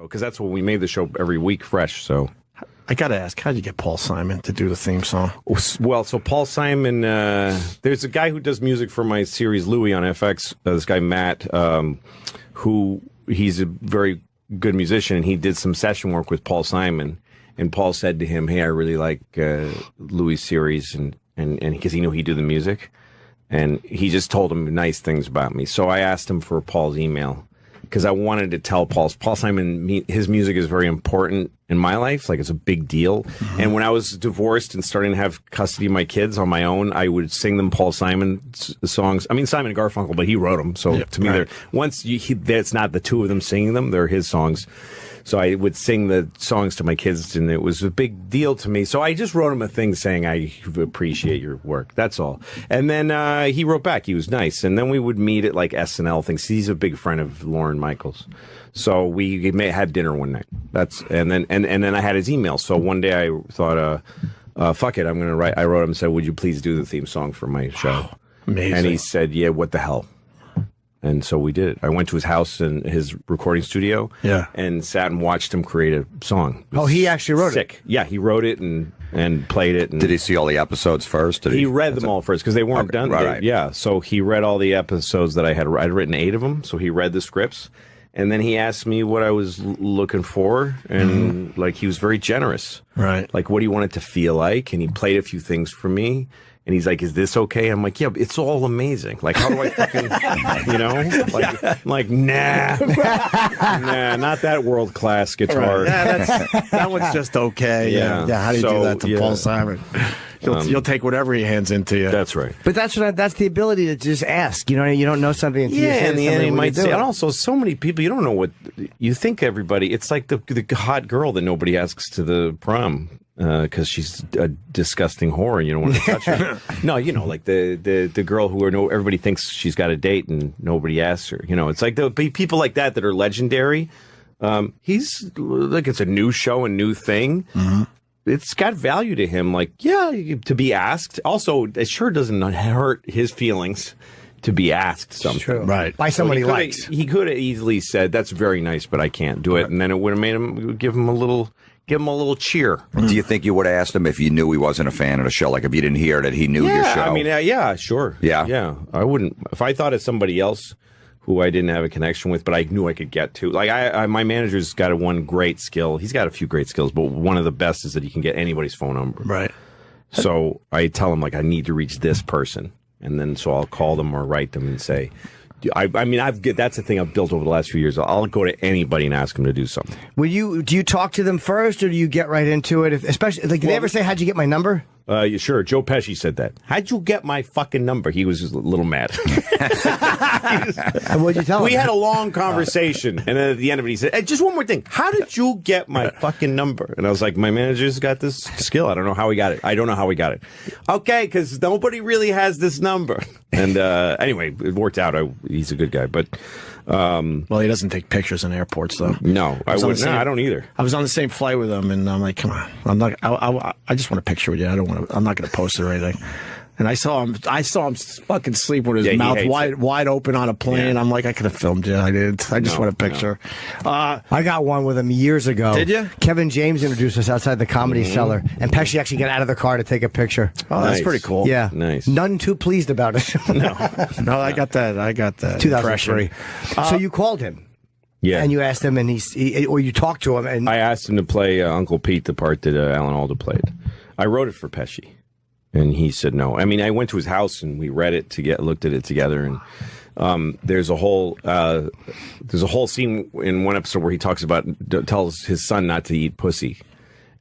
because that's what we made the show every week fresh. So I got to ask, how did you get Paul Simon to do the theme song? Well, so Paul Simon, there's a guy who does music for my series Louie on FX. This guy Matt, who he's a very good musician, and he did some session work with Paul Simon. And Paul said to him, "Hey, I really like Louis' series," and because he knew he'd do the music, and he just told him nice things about me. So I asked him for Paul's email because I wanted to tell Paul Simon, his music is very important in my life, like it's a big deal. Mm-hmm. And when I was divorced and starting to have custody of my kids on my own, I would sing them Paul Simon songs. I mean, Simon and Garfunkel, but he wrote them. So to me, they're it's not the two of them singing them; they're his songs. So I would sing the songs to my kids, and it was a big deal to me. So I just wrote him a thing saying, I appreciate your work. That's all. And then he wrote back. He was nice. And then we would meet at like SNL things. He's a big friend of Lorne Michaels. So we had dinner one night. And then I had his email. So one day I thought, fuck it, I'm going to write. I wrote him and said, would you please do the theme song for my show? Wow, amazing. And he said, yeah, what the hell? And so we did it. I went to his house and his recording studio and sat and watched him create a song. Oh, he actually wrote it? Yeah, he wrote it and played it. And did he see all the episodes first? He read them all first because they weren't done. Right. Yeah, so he read all the episodes that I had. I'd written 8 of them, so he read the scripts. And then he asked me what I was looking for, and like he was very generous. Right. Like what he wanted to feel like, and he played a few things for me. And he's like, is this okay? I'm like, yeah, it's all amazing. Like, how do I fucking, nah, not that world-class guitar. Right. Yeah, that one's just okay. Yeah. How do you do that to Paul Simon? You'll take whatever he hands into you. That's right. But that's the ability to just ask. You don't know something until you say in the end he might say. it. And also, so many people, you don't know what you think. Everybody, it's like the hot girl that nobody asks to the prom. Because she's a disgusting whore and you don't want to touch her. No, like the girl who everybody thinks she's got a date and nobody asks her. It's like the people like that are legendary. He's like, it's a new show, a new thing. Mm-hmm. It's got value to him. Like, to be asked. Also, it sure doesn't hurt his feelings to be asked something. True. Right. By somebody he likes. He could have easily said, that's very nice, but I can't do it. And then it would have made him, give him a little cheer. Do you think you would have asked him if you knew he wasn't a fan of the show? Like if you didn't hear that he knew your show? I mean, sure. Yeah. I wouldn't. If I thought of somebody else who I didn't have a connection with, but I knew I could get to. Like my manager's got one great skill. He's got a few great skills, but one of the best is that he can get anybody's phone number. Right. So I tell him, like, I need to reach this person. And then so I'll call them or write them and say, that's the thing I've built over the last few years. I'll go to anybody and ask them to do something. Do you talk to them first, or do you get right into it? Especially, like, did they ever say, how'd you get my number? Sure. Joe Pesci said that. How'd you get my fucking number? He was just a little mad. And what'd you tell him? We had a long conversation. And then at the end of it, he said, hey, just one more thing. How did you get my fucking number? And I was like, my manager's got this skill. I don't know how he got it. I don't know how he got it. Okay, because nobody really has this number. And anyway, it worked out. He's a good guy. But well, he doesn't take pictures in airports, though. No, I wouldn't. No, I don't either. I was on the same flight with him, and I'm like, come on, I'm not. I just want a picture with you. I'm not going to post it or anything. And I saw him fucking sleep with his mouth wide open on a plane. Yeah. I'm like, I could have filmed you. I didn't. I just want a picture. No. I got one with him years ago. Did you? Kevin James introduced us outside the Comedy Cellar, and Pesci actually got out of the car to take a picture. Oh, that's pretty cool. Yeah, nice. None too pleased about it. No, I got that. 2003. So you called him. Yeah. And you asked him, and or you talked to him, and I asked him to play Uncle Pete, the part that Alan Alda played. I wrote it for Pesci. And he said no. I mean, I went to his house and we read it looked at it together. And there's a whole scene in one episode where he tells his son not to eat pussy,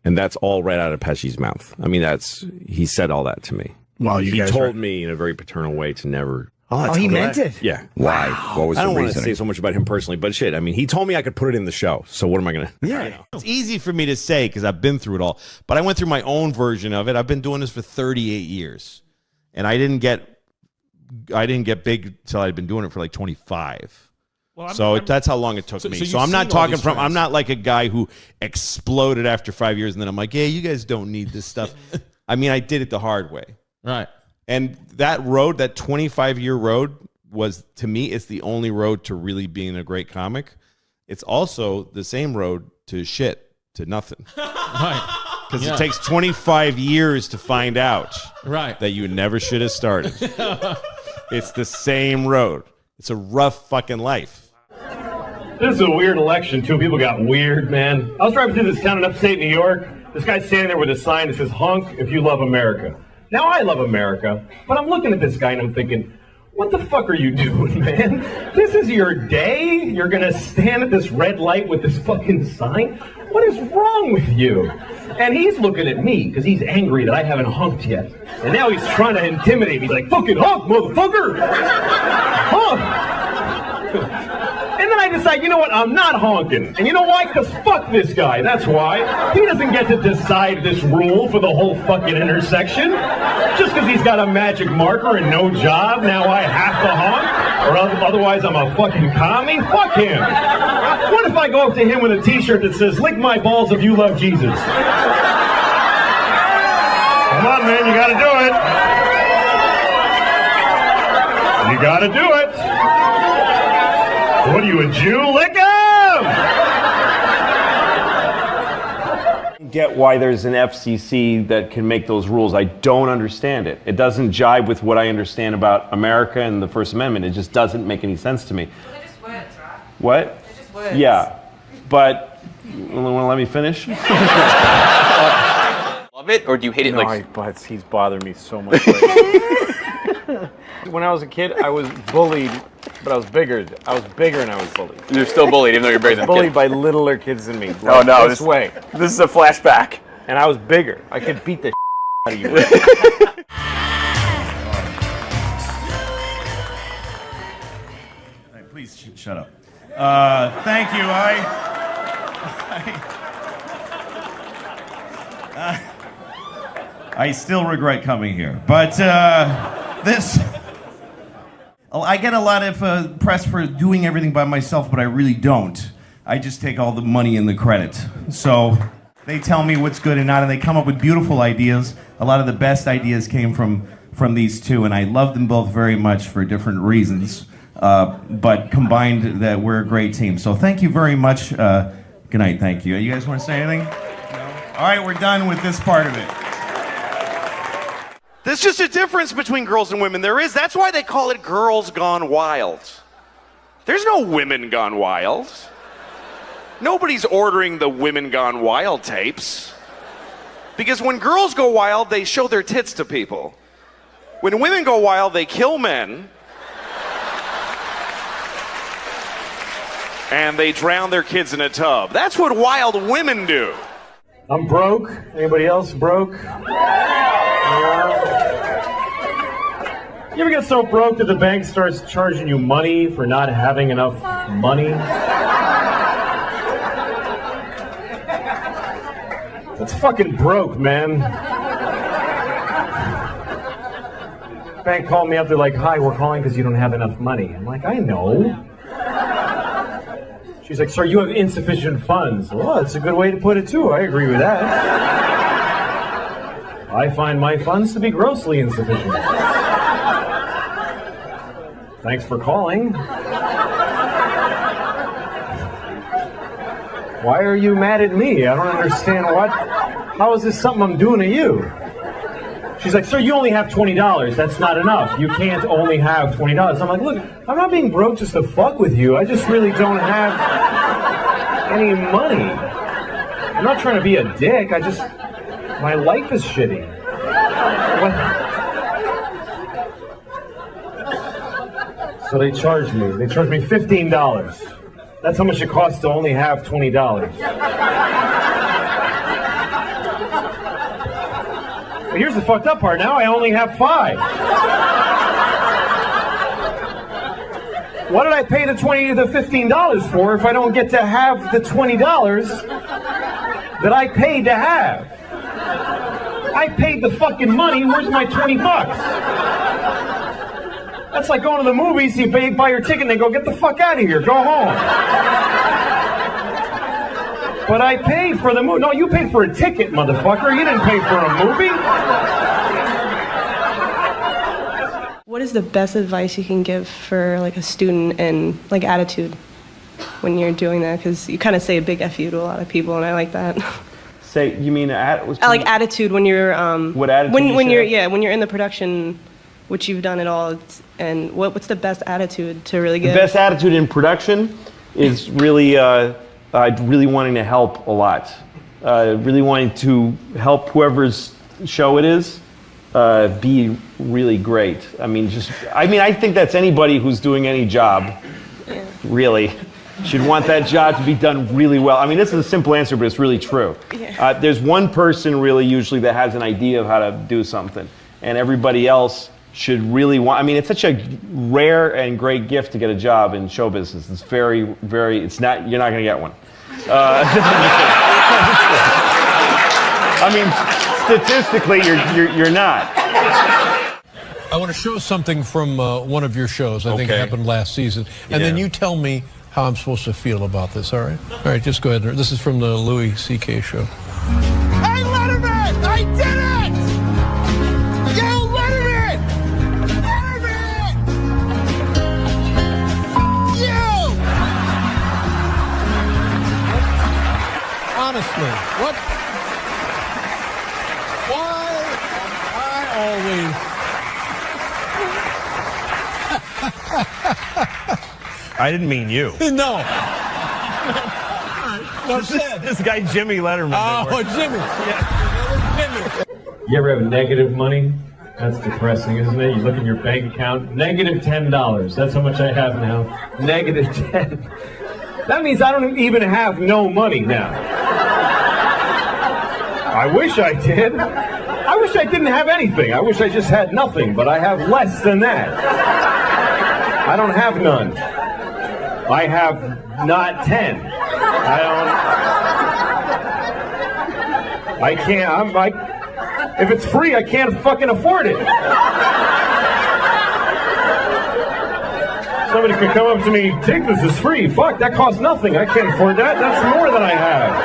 and that's all right out of Pesci's mouth. I mean, he said all that to me. Well, he told me in a very paternal way to never. Oh, he meant it? Yeah. Why? What was the reason? I don't want to say so much about him personally, but shit, I mean, he told me I could put it in the show, so what am I going to... Yeah. It's easy for me to say because I've been through it all, but I went through my own version of it. I've been doing this for 38 years, and I didn't get big until I'd been doing it for like 25. Well, that's how long it took me. So I'm not talking from... I'm not like a guy who exploded after 5 years, and then I'm like, yeah, you guys don't need this stuff. I mean, I did it the hard way. Right. And that 25-year road was, to me, it's the only road to really being a great comic. it's also the same road to shit, to nothing. Right. Because it takes 25 years to find out that you never should have started. It's the same road. It's a rough fucking life. This is a weird election, too. People got weird, man. I was driving through this town in upstate New York. This guy's standing there with a sign that says, honk if you love America. Now, I love America, but I'm looking at this guy and I'm thinking, what the fuck are you doing, man? This is your day? You're gonna stand at this red light with this fucking sign? What is wrong with you? And he's looking at me because he's angry that I haven't honked yet. And now he's trying to intimidate me. He's like, fucking honk, motherfucker! Honk! And then I decide, you know what, I'm not honking. And you know why? Because fuck this guy, that's why. He doesn't get to decide this rule for the whole fucking intersection. Just because he's got a magic marker and no job, now I have to honk? Or otherwise I'm a fucking commie? Fuck him. What if I go up to him with a t-shirt that says, lick my balls if you love Jesus? Come on, man, you gotta do it. You gotta do it. What are you, a Jew? Lick him! Get why there's an FCC that can make those rules. I don't understand it. It doesn't jibe with what I understand about America and the First Amendment. It just doesn't make any sense to me. They're just words, right? What? They're just words. Yeah, but you want to let me finish? Love it, or do you hate it? No, but he's bothering me so much. When I was a kid, I was bullied, but I was bigger. I was bigger and I was bullied. You're still bullied, even though you're bigger than bullied by littler kids than me. Like, oh no, this way. This is a flashback. And I was bigger. I could beat the out of you. Hey, please shut up. Thank you. I still regret coming here, but I get a lot of press for doing everything by myself, but I really don't. I just take all the money and the credit. So they tell me what's good and not, and they come up with beautiful ideas. A lot of the best ideas came from these two, and I love them both very much for different reasons. But combined, that we're a great team. So thank you very much. Good night. Thank you. You guys want to say anything? No? All right, we're done with this part of it. There's just a difference between girls and women. There is. That's why they call it Girls Gone Wild. There's no Women Gone Wild. Nobody's ordering the Women Gone Wild tapes. Because when girls go wild, they show their tits to people. When women go wild, they kill men. And they drown their kids in a tub. That's what wild women do. I'm broke. Anybody else broke? You ever get so broke that the bank starts charging you money for not having enough money? That's fucking broke, man. Bank called me up. They're like, hi, we're calling because you don't have enough money. I'm like, I know. She's like, sir, you have insufficient funds. Well, that's a good way to put it, too. I agree with that. I find my funds to be grossly insufficient. Thanks for calling. Why are you mad at me? I don't understand what. How is this something I'm doing to you? She's like, sir, you only have $20. That's not enough. You can't only have $20. I'm like, look, I'm not being broke just to fuck with you. I just really don't have any money. I'm not trying to be a dick. My life is shitty. What? So they charged me. They charged me $15. That's how much it costs to only have $20. But here's the fucked up part. Now I only have $5. What did I pay the $15 for if I don't get to have the $20 that I paid to have? I paid the fucking money. Where's my $20? That's like going to the movies. You buy your ticket and they go, get the fuck out of here. Go home. But I paid for the movie. No, you paid for a ticket, motherfucker. You didn't pay for a movie. What is the best advice you can give for like a student and like attitude when you're doing that, because you kind of say a big F you to a lot of people, and I like that. Say, you mean I like attitude when you're what attitude? When you're in the production, which you've done it all, and what's the best attitude to really get? The best attitude in production is really really wanting to help a lot, really wanting to help whoever's show it is be really great. I think that's anybody who's doing any job, really, should want that job to be done really well. I mean, this is a simple answer, but it's really true. Yeah. There's one person really usually that has an idea of how to do something, and everybody else should really want. I mean, it's such a rare and great gift to get a job in show business. It's very, very. It's not. You're not going to get one. I mean, statistically, you're not. I want to show something from one of your shows. I think it happened last season, and then you tell me how I'm supposed to feel about this. All right. All right. Just go ahead. This is from the Louis C.K. show. Hey, Letterman! I did it! Yo, Letterman! Letterman! You! Honestly, what? Why am I always? I didn't mean you. No. No, this guy Jimmy Letterman. Oh, Jimmy. Yeah. Jimmy. You ever have negative money? That's depressing, isn't it? You look at your bank account, negative $10. That's how much I have now. Negative 10. That means I don't even have no money now. I wish I did. I wish I didn't have anything. I wish I just had nothing, but I have less than that. I don't have none. I have not 10. I can't, I'm like, if it's free, I can't fucking afford it. Somebody could come up to me, take this, it's free. Fuck, that costs nothing. I can't afford that. That's more than I have.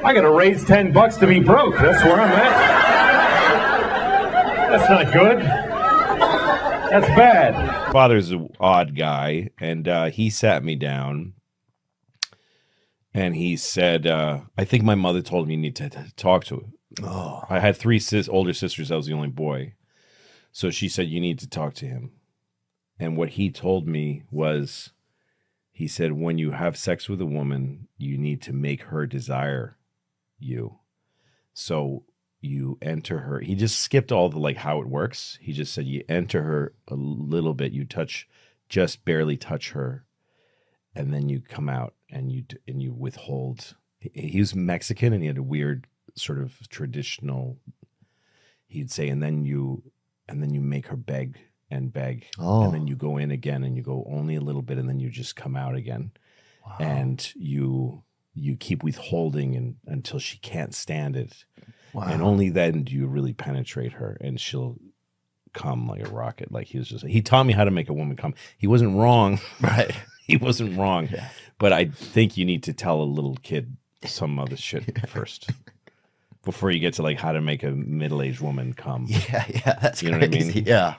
I gotta raise $10 to be broke. That's where I'm at. That's not good. That's bad. Father's an odd guy, and he sat me down, and he said, I think my mother told me you need to talk to him. Oh. I had three older sisters. I was the only boy. So she said, you need to talk to him. And what he told me was, he said, when you have sex with a woman, you need to make her desire you. So you enter her. He just skipped all the like how it works. He just said you enter her a little bit, you touch, just barely touch her, and then you come out and you withhold. He was Mexican and he had a weird sort of traditional. He'd say, and then you make her beg and beg, and then you go in again and you go only a little bit, and then you just come out again, and you keep withholding until she can't stand it. Wow. And only then do you really penetrate her, and she'll come like a rocket. Like he taught me how to make a woman come. He wasn't wrong, right? He wasn't wrong, but I think you need to tell a little kid some other shit first before you get to like how to make a middle-aged woman come. Yeah, that's you know crazy. What I mean? Yeah.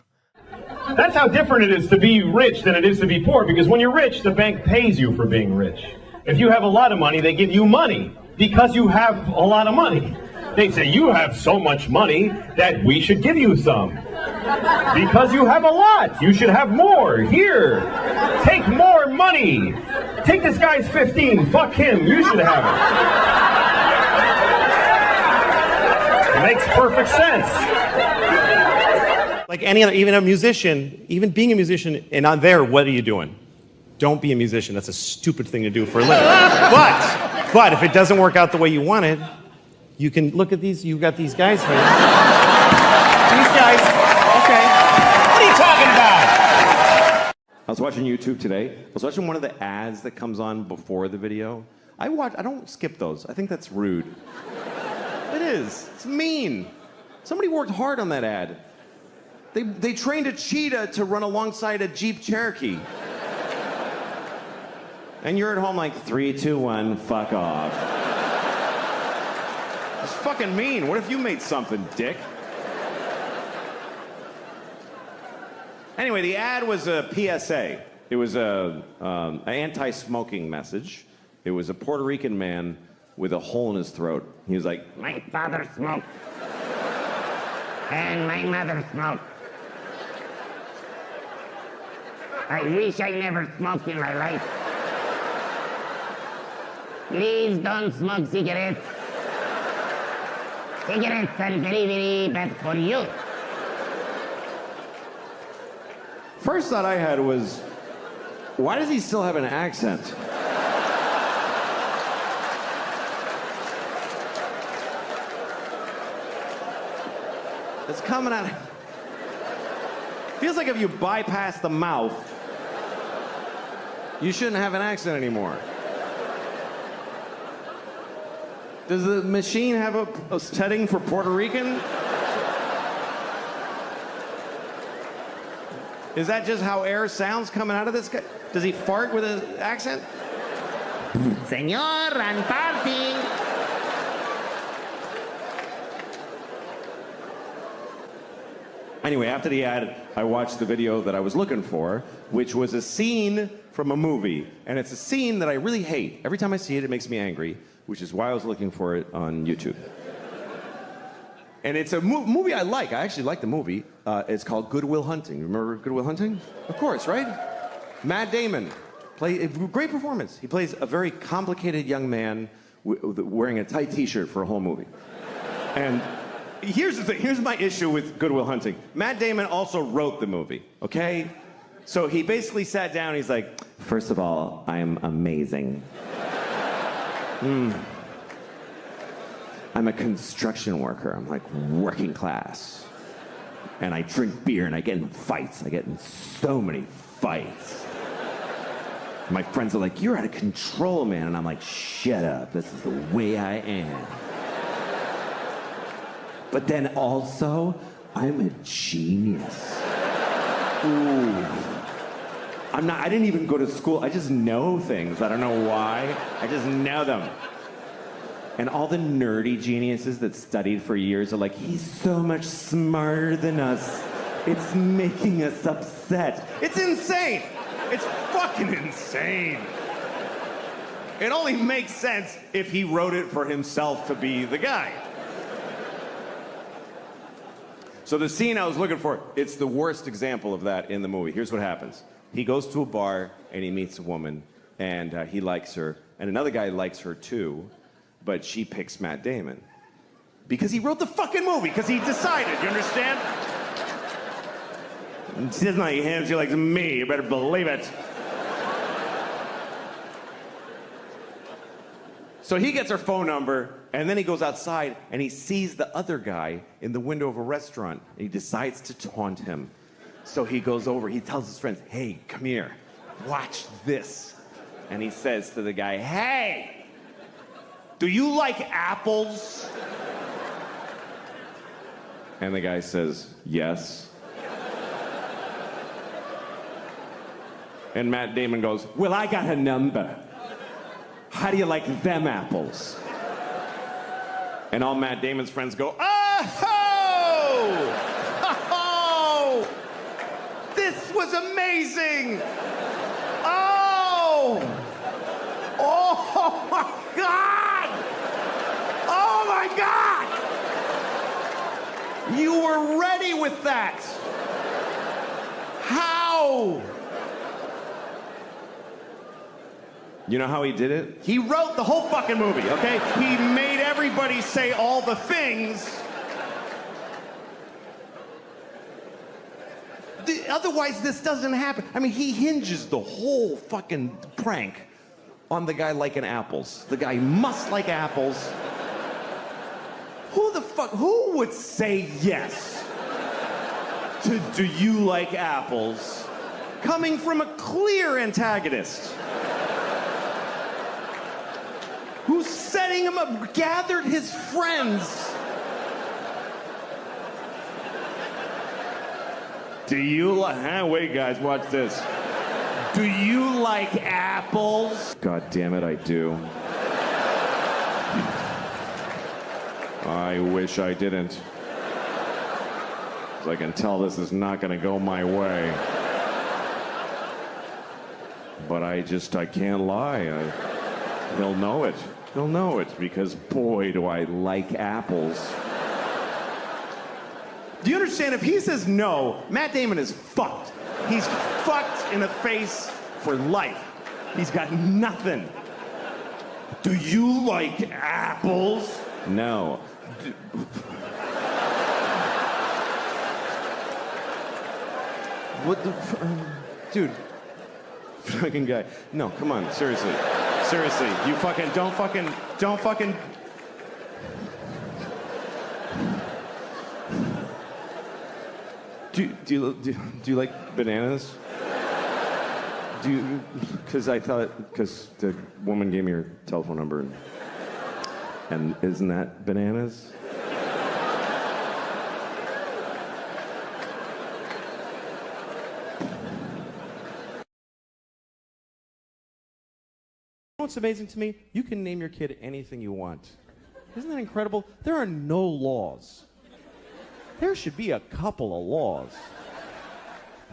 That's how different it is to be rich than it is to be poor, because when you're rich, the bank pays you for being rich. If you have a lot of money, they give you money because you have a lot of money. They say, you have so much money that we should give you some. Because you have a lot. You should have more. Here, take more money. Take this guy's 15. Fuck him. You should have it. Makes perfect sense. Like any other, even a musician, even being a musician, and I'm there, what are you doing? Don't be a musician. That's a stupid thing to do for a living. But if it doesn't work out the way you want it, you can look at these. You got these guys here. These guys. Okay. What are you talking about? I was watching YouTube today. I was watching one of the ads that comes on before the video. I don't skip those. I think that's rude. It is. It's mean. Somebody worked hard on that ad. They trained a cheetah to run alongside a Jeep Cherokee. And you're at home like 3, 2, 1, fuck off. It's fucking mean. What if you made something, dick? Anyway, the ad was a PSA. It was an anti-smoking message. It was a Puerto Rican man with a hole in his throat. He was like, "My father smoked, and my mother smoked. I wish I never smoked in my life. Please don't smoke cigarettes. Cigarettes are very, very bad for you." First thought I had was, why does he still have an accent? It's coming out. Feels like if you bypass the mouth, you shouldn't have an accent anymore. Does the machine have a setting for Puerto Rican? Is that just how air sounds coming out of this guy? Does he fart with an accent? Señor, I'm farting. Anyway, after the ad, I watched the video that I was looking for, which was a scene from a movie. And it's a scene that I really hate. Every time I see it, it makes me angry, which is why I was looking for it on YouTube. And it's a movie I like. I actually like the movie. It's called Good Will Hunting. Remember Good Will Hunting? Of course, right? Matt Damon. Great performance. He plays a very complicated young man wearing a tight t-shirt for a whole movie. And here's the thing. Here's my issue with Good Will Hunting. Matt Damon also wrote the movie, okay? So he basically sat down. He's like, first of all, I am amazing. I'm a construction worker. I'm like working class. And I drink beer and I get in fights. I get in so many fights. My friends are like, you're out of control, man. And I'm like, shut up. This is the way I am. But then also, I'm a genius. Ooh. I didn't even go to school. I just know things. I don't know why. I just know them. And all the nerdy geniuses that studied for years are like, he's so much smarter than us. It's making us upset. It's insane. It's fucking insane. It only makes sense if he wrote it for himself to be the guy. So the scene I was looking for, it's the worst example of that in the movie. Here's what happens. He goes to a bar and he meets a woman and he likes her. And another guy likes her too. But she picks Matt Damon. Because he wrote the fucking movie, because he decided, you understand? She doesn't like him, she likes me, you better believe it. So he gets her phone number, and then he goes outside, and he sees the other guy in the window of a restaurant, and he decides to taunt him. So he goes over, he tells his friends, hey, come here, watch this. And he says to the guy, hey! Do you like apples? And the guy says, yes. And Matt Damon goes, well, I got a number. How do you like them apples? And all Matt Damon's friends go, oh! This was amazing! Oh! Oh my God! Oh my God! You were ready with that! How? You know how he did it? He wrote the whole fucking movie, okay? He made everybody say all the things. Otherwise, this doesn't happen. I mean, he hinges the whole fucking prank on the guy liking apples. The guy must like apples. Who would say yes to do you like apples coming from a clear antagonist? Who's setting him up, gathered his friends. Do you like, wait guys, watch this. Do you like apples? God damn it, I do. I wish I didn't. 'Cause I can tell this is not going to go my way. But I can't lie. He'll know it. He'll know it because, boy, do I like apples. Do you understand? If he says no, Matt Damon is fucked. He's fucked in the face for life. He's got nothing. Do you like apples? No. What the dude, fucking guy. No, come on, seriously. Seriously, you don't fucking. Do you like bananas? Because the woman gave me her telephone number, and isn't that bananas? What's amazing to me? You can name your kid anything you want. Isn't that incredible? There are no laws. There should be a couple of laws.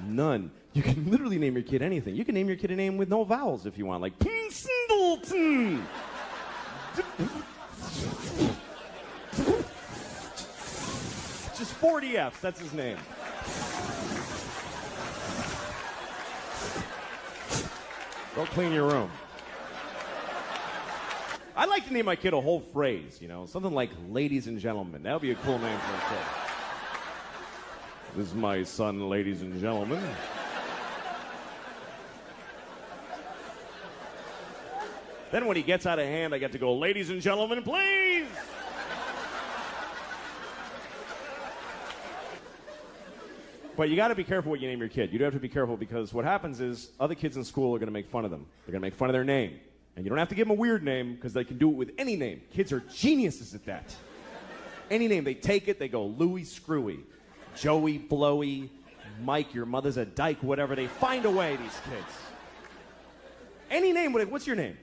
None. You can literally name your kid anything. You can name your kid a name with no vowels if you want, like Singleton. Just 40 F's, that's his name. Go clean your room. I'd like to name my kid a whole phrase, something like ladies and gentlemen. That would be a cool name for a kid. This is my son, ladies and gentlemen. Then when he gets out of hand, I get to go, ladies and gentlemen, please! But you got to be careful what you name your kid. You do have to be careful because what happens is other kids in school are going to make fun of them. They're going to make fun of their name. And you don't have to give them a weird name because they can do it with any name. Kids are geniuses at that. Any name, they take it, they go Louie Screwy, Joey Blowy, Mike, your mother's a dyke, whatever. They find a way, these kids. Any name, what's your name?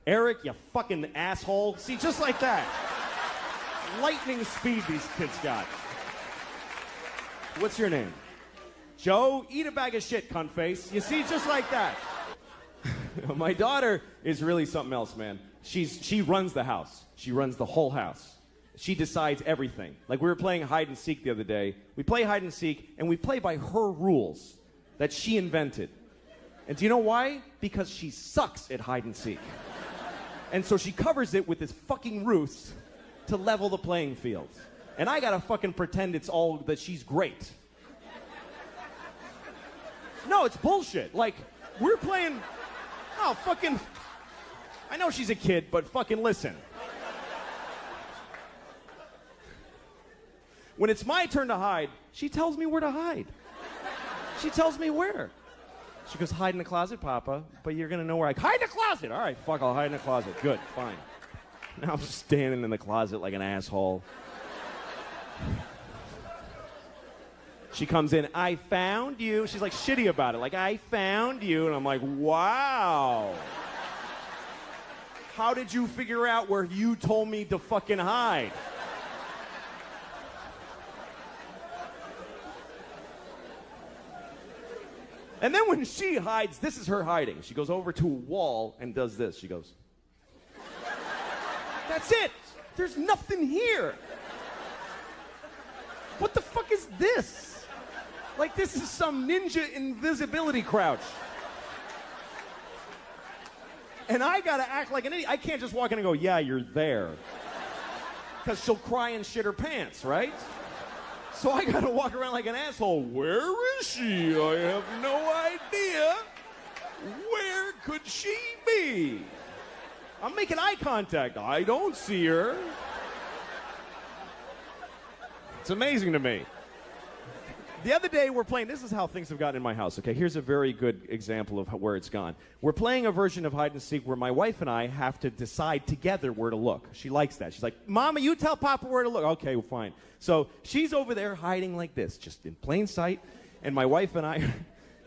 Eric, you fucking asshole. See, just like that. Lightning speed these kids got. What's your name? Joe, eat a bag of shit, cunt face. You see, just like that. My daughter is really something else, man. She runs the house. She runs the whole house. She decides everything. Like we were playing hide and seek the other day. We play hide and seek, and we play by her rules that she invented. And do you know why? Because she sucks at hide and seek. And so she covers it with this fucking ruse to level the playing field. And I gotta fucking pretend it's all that she's great. No, it's bullshit. Like, we're playing... Oh, fucking... I know she's a kid, but fucking listen. When it's my turn to hide, she tells me where to hide. She tells me where. She goes, hide in the closet, Papa, but you're going to know where I... Hide in the closet! All right, fuck, I'll hide in the closet. Good, fine. Now I'm standing in the closet like an asshole. She comes in, I found you. She's like shitty about it. Like, I found you. And I'm like, wow. How did you figure out where you told me to fucking hide? And then when she hides, this is her hiding. She goes over to a wall and does this. She goes, that's it. There's nothing here. What the fuck is this? Like, this is some ninja invisibility crouch. And I gotta act like an idiot. I can't just walk in and go, yeah, you're there. Because she'll cry and shit her pants, right? So I gotta walk around like an asshole. Where is she? I have no idea. Where could she be? I'm making eye contact. I don't see her. It's amazing to me. The other day we're playing, this is how things have gotten in my house, okay? Here's a very good example of where it's gone. We're playing a version of hide and seek where my wife and I have to decide together where to look. She likes that. She's like, Mama, you tell Papa where to look. Okay, well, fine. So she's over there hiding like this, just in plain sight. And my wife and I,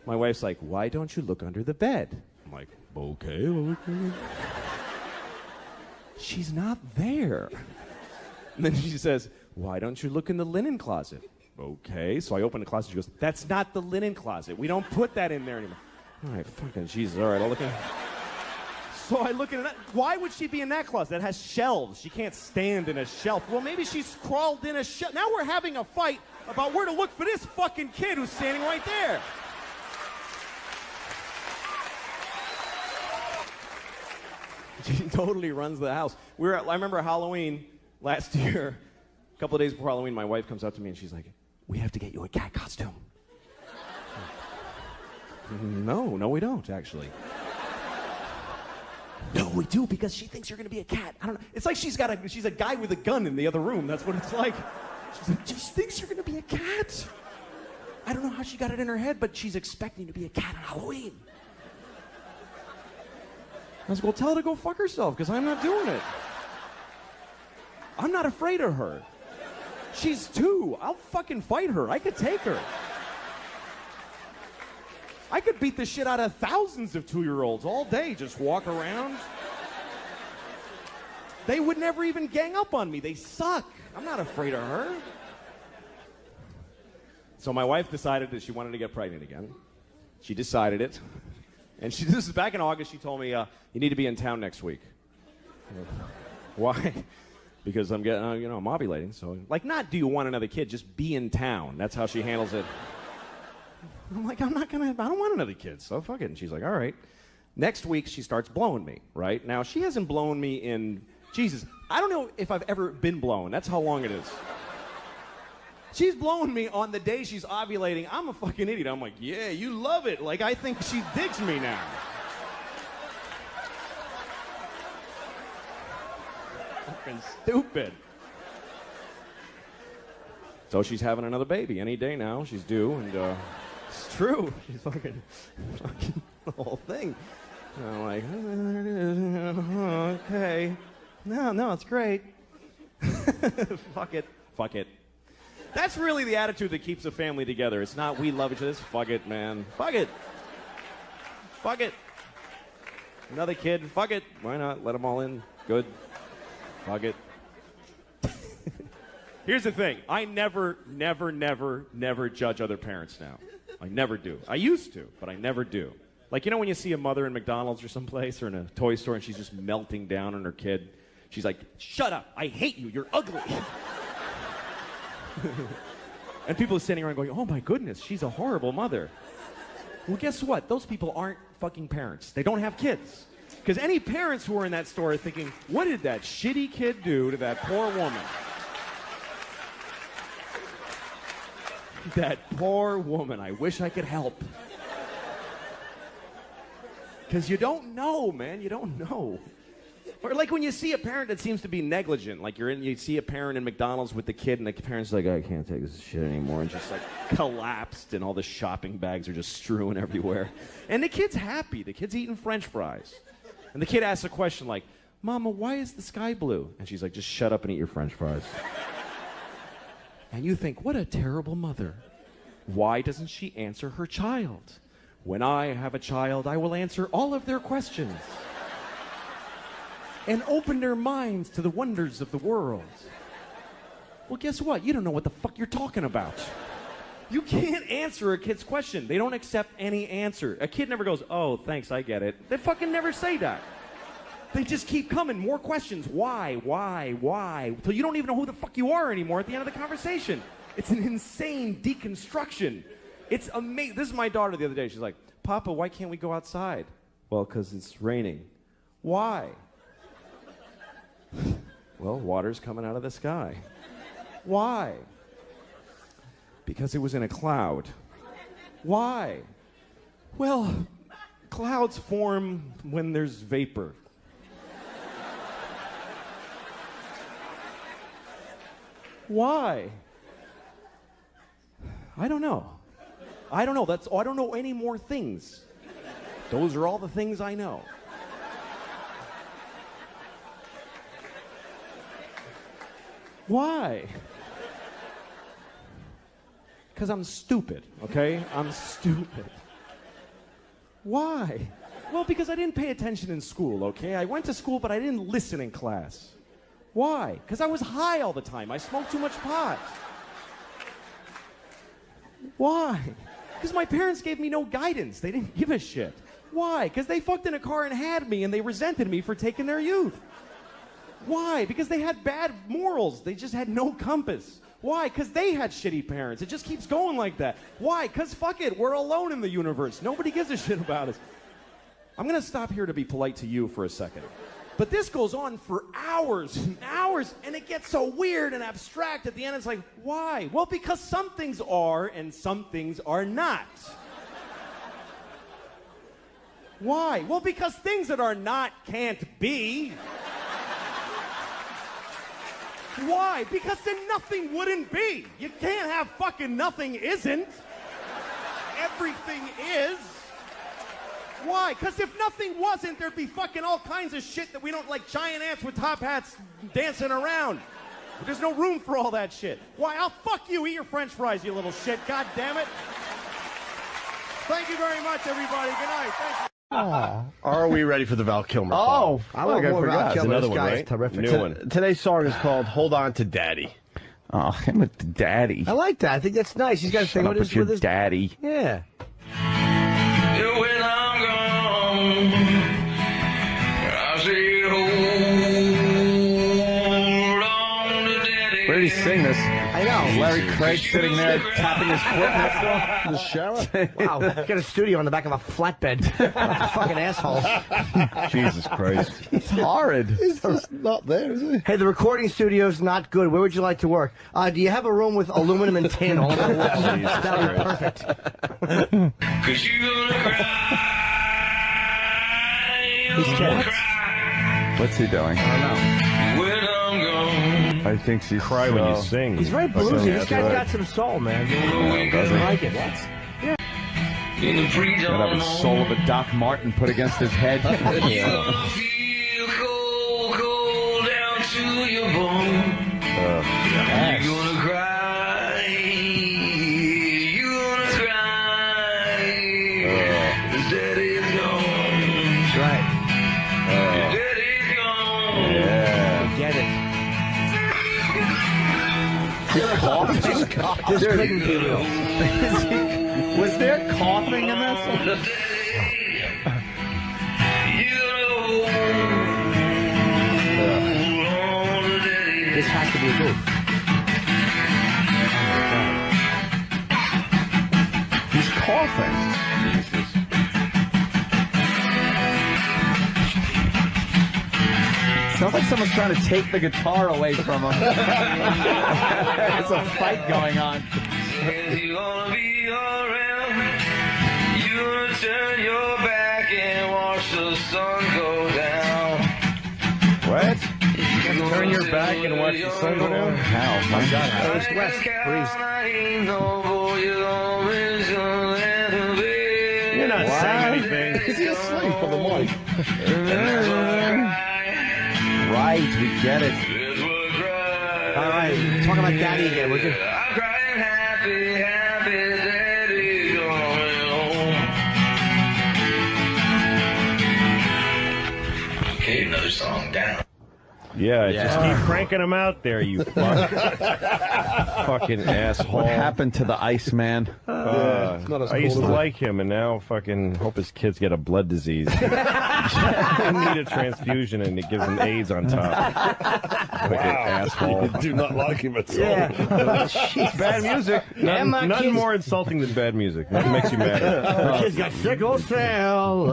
my wife's like, why don't you look under the bed? I'm like, okay. She's not there. And then she says, why don't you look in the linen closet? okay. So I open the closet. She goes, that's not the linen closet. We don't put that in there anymore. All right, fucking Jesus. All right, I'll look in. So I look in that. Why would she be in that closet? That has shelves. She can't stand in a shelf. Well, maybe she's crawled in a shelf. Now we're having a fight about where to look for this fucking kid who's standing right there. She totally runs the house. I remember Halloween last year, a couple of days before Halloween, my wife comes up to me and she's like, we have to get you a cat costume. No, we don't, actually. No, we do, because she thinks you're going to be a cat. I don't know. It's like she's a guy with a gun in the other room. That's what it's like. She's like, she thinks you're going to be a cat. I don't know how she got it in her head, but she's expecting to be a cat on Halloween. I was like, well, tell her to go fuck herself, because I'm not doing it. I'm not afraid of her. She's 2. I'll fucking fight her. I could take her. I could beat the shit out of thousands of 2-year-olds all day, just walk around. They would never even gang up on me. They suck. I'm not afraid of her. So my wife decided that she wanted to get pregnant again. She decided it. And this is back in August. She told me, you need to be in town next week. Why? Because I'm getting, I'm ovulating. So, not do you want another kid, just be in town. That's how she handles it. I'm like, I don't want another kid, so fuck it. And she's like, all right. Next week, she starts blowing me, right? Now, she hasn't blown me in, Jesus, I don't know if I've ever been blown. That's how long it is. She's blowing me on the day she's ovulating. I'm a fucking idiot. I'm like, yeah, you love it. I think she digs me now. Fucking stupid. So she's having another baby any day now. She's due, and it's true. She's fucking the whole thing. And I'm like, there it is. Okay. No, it's great. Fuck it. That's really the attitude that keeps a family together. It's not we love each other. It's fuck it, man. Fuck it. Another kid. Fuck it. Why not? Let them all in. Good. Fuck it. Here's the thing. I never judge other parents now. I never do. I used to, but I never do. When you see a mother in McDonald's or someplace or in a toy store and she's just melting down on her kid, she's like, shut up. I hate you. You're ugly. And people are standing around going, oh my goodness, she's a horrible mother. Well, guess what? Those people aren't fucking parents. They don't have kids. Because any parents who are in that store are thinking, what did that shitty kid do to that poor woman? That poor woman. I wish I could help. Because you don't know, man. You don't know. Or when you see a parent that seems to be negligent, you see a parent in McDonald's with the kid, and the parent's like, I can't take this shit anymore, and just collapsed, and all the shopping bags are just strewn everywhere. And the kid's happy. The kid's eating French fries. And the kid asks a question like, Mama, why is the sky blue? And she's like, just shut up and eat your French fries. And you think, what a terrible mother. Why doesn't she answer her child? When I have a child, I will answer all of their questions. And open their minds to the wonders of the world. Well, guess what? You don't know what the fuck you're talking about. You can't answer a kid's question. They don't accept any answer. A kid never goes, oh, thanks, I get it. They fucking never say that. They just keep coming. More questions. Why? Until you don't even know who the fuck you are anymore at the end of the conversation. It's an insane deconstruction. It's amazing. This is my daughter the other day. She's like, Papa, why can't we go outside? Well, because it's raining. Why? Well, water's coming out of the sky. Why? Because it was in a cloud. Why? Well, clouds form when there's vapor. Why? I don't know. I don't know any more things. Those are all the things I know. Why? Because I'm stupid, okay? I'm stupid. Why? Well, because I didn't pay attention in school, okay? I went to school, but I didn't listen in class. Why? Because I was high all the time. I smoked too much pot. Why? Because my parents gave me no guidance. They didn't give a shit. Why? Because they fucked in a car and had me, and they resented me for taking their youth. Why? Because they had bad morals. They just had no compass. Why? Because they had shitty parents. It just keeps going like that. Why? Because fuck it, we're alone in the universe. Nobody gives a shit about us. I'm going to stop here to be polite to you for a second. But this goes on for hours and hours, and it gets so weird and abstract at the end. It's like, why? Well, because some things are and some things are not. Why? Well, because things that are not can't be. Why? Because then nothing wouldn't be. You can't have fucking nothing isn't. Everything is. Why? Because if nothing wasn't, there'd be fucking all kinds of shit that we don't like, giant ants with top hats dancing around. But there's no room for all that shit. Why? I'll fuck you. Eat your french fries, you little shit. God damn it. Thank you very much, everybody. Good night. Thank you. Are we ready for the Val Kilmer song? I want more Val Kilmer. Another This one, guy's right? terrific. New one. Today's song is called "Hold On to Daddy." Oh, him with Daddy. I like that. I think that's nice. He's got a thing Shut up with with your his daddy. Yeah. When I'm gone, I say hold on to daddy. Where did he sing this? I know. Larry Craig sitting there tapping his foot next to him. The shower? Wow. Got a studio on the back of a flatbed. Fucking asshole. Jesus Christ. He's horrid. He's just not there, is he? Hey, the recording studio's not good. Where would you like to work? Do you have a room with aluminum and tin all over the walls? That would be perfect. Cause you gonna cry. He's cats. What's he doing? I don't know. When I'm gone. I think she's Cry when you sing. He's very bluesy. This guy's got some soul, man. I like it. In the pre-dawn. Gotta have the soul of a Doc Martin put against his head. You're gonna feel cold, cold down to your bone. You're gonna cry. You're gonna cry. His daddy's gone. That's right. His daddy's gone. Yeah. Get it. This couldn't be real. Was there coughing in this? This has to be a goof. He's coughing. Sounds like someone's trying to take the guitar away from him. There's a fight going on. You're gonna be around. You're gonna turn your back and watch the sun go down. What? Turn your back and watch the sun go down? How? My God. East, west, breeze. You're not saying anything. Is he asleep on the mic? Right, we get it. All right, talk about daddy again, would you? I'm crying happy, happy daddy going home. Okay, another song down. Yeah, just keep cranking them out there, you fuck. Fucking asshole. What happened to the Iceman? I used to like him, and now fucking hope his kids get a blood disease. They need a transfusion, and it gives them AIDS on top. Fucking asshole. You do not like him at all. Yeah. Bad music. Nothing more insulting than bad music. Nothing makes you mad. The kid's got sickle cell.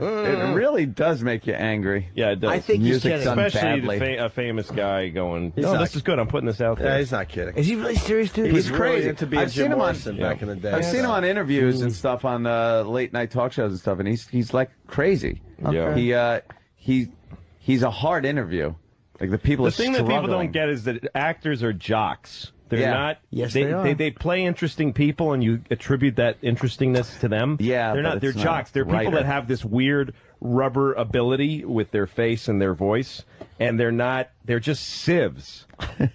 It really does make you angry. Yeah, it does. I think he's Music's kidding. done Especially badly. a famous guy going, He's no, not- this is good. I'm putting this out Yeah, there. he's not kidding. Is he really serious, dude? He was He's really crazy. into being I've seen Jim him on- Morrison back in the day. I've seen him on interviews and stuff on late night talk shows and stuff, and he's like crazy. Yeah. He's a hard interview. Like the people The are thing that struggling. people don't get is that actors are jocks. They're Yeah. not. Yes, they are. They play interesting people, and you attribute that interestingness to them. Yeah, they're but not. They're it's not jocks. They're people writer. that have this weird rubber ability with their face and their voice, and they're not. They're just sieves,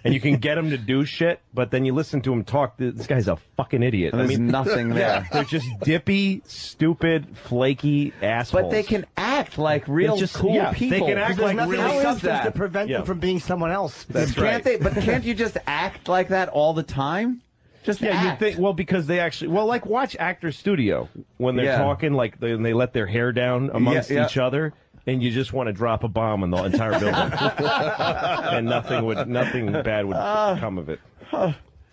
and you can get them to do shit, but then you listen to him talk. This guy's a fucking idiot. And there's nothing there. Yeah, they're just dippy, stupid, flaky assholes. But they can act like real Just- cool yeah, people. they can act There's like nothing real- in How is substance that? to prevent Yeah. them from being someone else. That's Can't right. they? But can't you just act like that all the time? Just you think because they actually like watch Actors Studio when they're talking like they let their hair down amongst each other. And you just want to drop a bomb on the entire building, and nothing bad would come of it.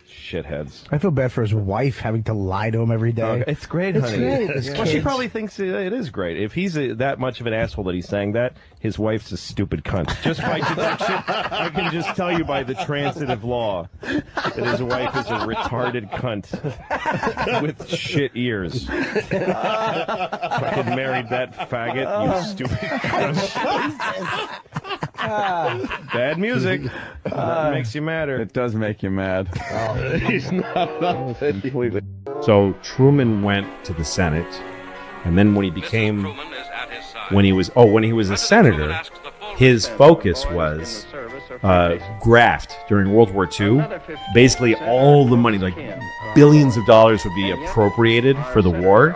Shitheads. I feel bad for his wife having to lie to him every day. It's great, honey. Well, she probably thinks it is great. If he's that much of an asshole that he's saying that, his wife's a stupid cunt. Just by deduction, I can just tell you by the transitive law that his wife is a retarded cunt with shit ears. If I had married that faggot, you stupid cunt. Bad music. It makes you madder. It does make you mad. He's not completely. So Truman went to the Senate, and then when he was a senator, his focus was graft during World War II. Basically, all the money, like billions of dollars, would be appropriated for the war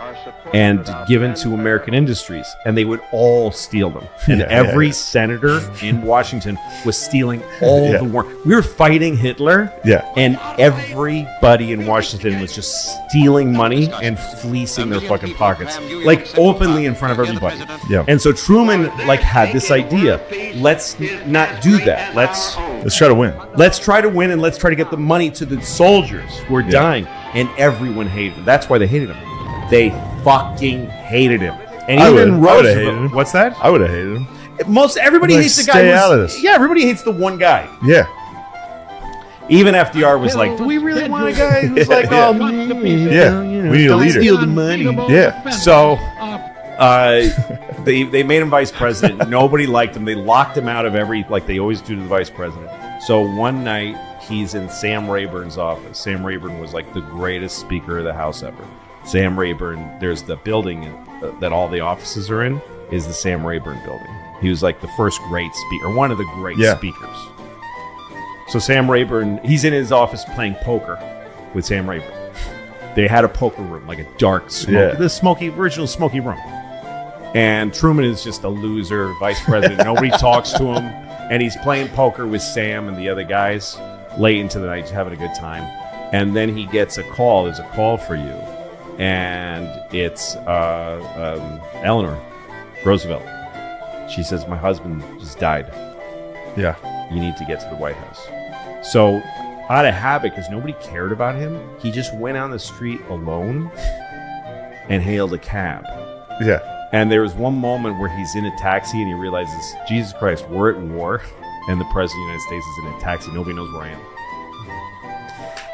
and given to American industries, and they would all steal them. And every senator in Washington was stealing all the war. We were fighting Hitler, and everybody in Washington was just stealing money and fleecing their fucking pockets, like openly in front of everybody. And so Truman had this idea: let's not do that. Let's try to win. Let's try to win, and let's try to get the money to the soldiers who are dying. And everyone hated him. That's why they hated him. They fucking hated him. And even Roosevelt. What's that? I would have hated him. Everybody hates the guy. Stay out of this. Yeah, everybody hates the one guy. Yeah. Even FDR was like, "Do we really want a guy who's like, we need a leader. Steal the money." Yeah. So, they made him vice president. Nobody liked him. They locked him out of like they always do to the vice president. So one night he's in Sam Rayburn's office. Sam Rayburn was like the greatest Speaker of the House ever. Sam Rayburn, there's the building that all the offices are in, is the Sam Rayburn building. He was like the first great speaker, one of the great speakers. So Sam Rayburn, he's in his office playing poker with Sam Rayburn. They had a poker room, like a dark, original smoky room. And Truman is just a loser, vice president. Nobody talks to him. And he's playing poker with Sam and the other guys late into the night, just having a good time. And then he gets a call. There's a call for you. And it's Eleanor Roosevelt. She says, "My husband just died. Yeah. You need to get to the White House." So out of habit, because nobody cared about him, he just went on the street alone and hailed a cab. Yeah. And there was one moment where he's in a taxi and he realizes, Jesus Christ, we're at war, and the President of the United States is in a taxi. Nobody knows where I am.